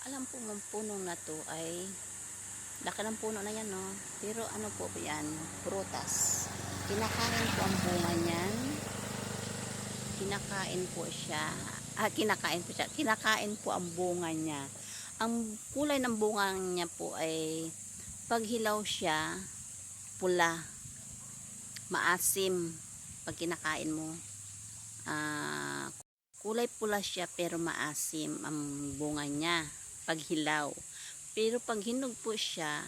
Alam po ng punong na to ay laki ng puno na yan, no? Pero ano po yan? Prutas. Kinakain po ang bunga niyan. Kinakain po siya. Kinakain po siya. Kinakain po ang bunga niya. Ang kulay ng bunga niya po ay pag hilaw siya, pula. Maasim. Pag kinakain mo. Kulay pula siya pero maasim ang bunga niya pag hilaw. Pero pag hinog po siya,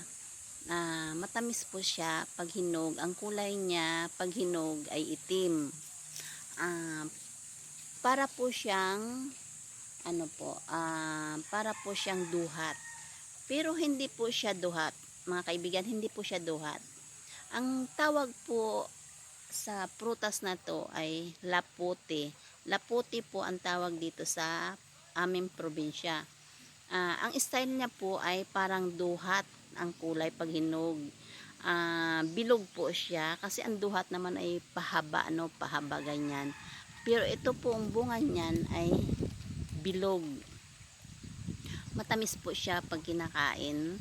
matamis po siya pag hinog. Ang kulay niya pag hinog ay itim. Para po siyang para po siyang duhat. Pero hindi po siya duhat. Mga kaibigan, hindi po siya duhat. Ang tawag po sa prutas na to ay laputi. Laputi po ang tawag dito sa aming probinsya. Ang style niya po ay parang duhat ang kulay pag hinog. Bilog po siya kasi ang duhat naman ay pahaba, no, pahaba ganyan. Pero ito po ang bunga niyan ay bilog. Matamis po siya pag kinakain.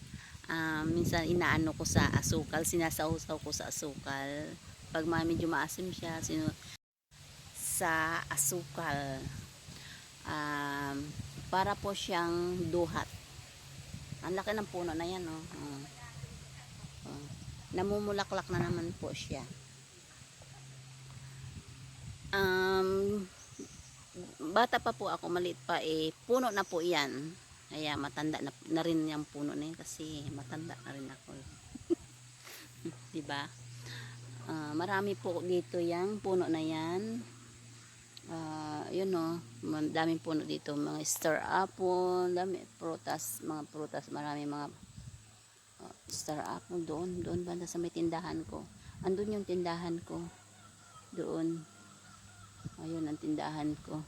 Minsan inaano ko sa asukal, sinasawsaw ko sa asukal. Pag medyo maasim siya, sa asukal. Para po siyang duhat. Ang laki ng puno na yan, oh. Namumulaklak na naman po siya. Bata pa po ako, maliit pa, puno na po yan. Kaya matanda na rin yung puno na yan kasi matanda na rin ako. Diba? Marami po dito yung puno na yan. Yun, no, daming puno dito, mga star apple, dami prutas, mga prutas, marami mga star apple doon banda sa may tindahan ko. Andun yung tindahan ko doon. Ayun ang tindahan ko.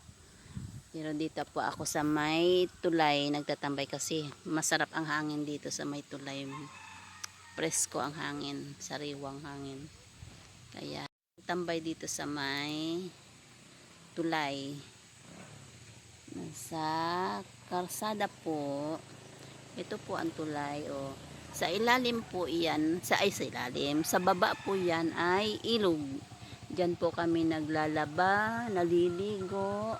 Pero dito po ako sa may tulay nagtatambay kasi masarap ang hangin dito sa may tulay. Presko ang hangin, sariwang hangin. Kaya tambay dito sa may tulay. Sa kalsada po. Ito po ang tulay, oh. Sa ilalim po iyan, sa ilalim, sa baba po yan ay ilog. Diyan po kami naglalaba, naliligo.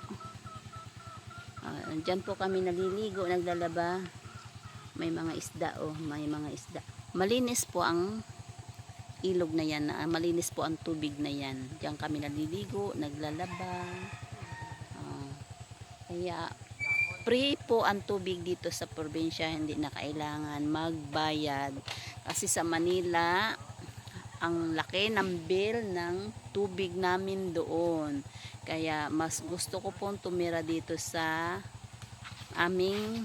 Diyan po kami naliligo, naglalaba. May mga isda, oh, may mga isda. Malinis po ang ilog na yan, malinis po ang tubig na yan. Diyan kami naliligo, naglalaba. Kaya free po ang tubig dito sa probinsya, hindi na kailangan magbayad. Kasi sa Manila, ang laki ng bill ng tubig namin doon. Kaya mas gusto ko pong tumira dito sa aming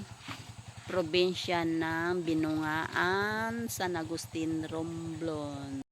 probinsya ng Binungaan, San Agustin, Romblon.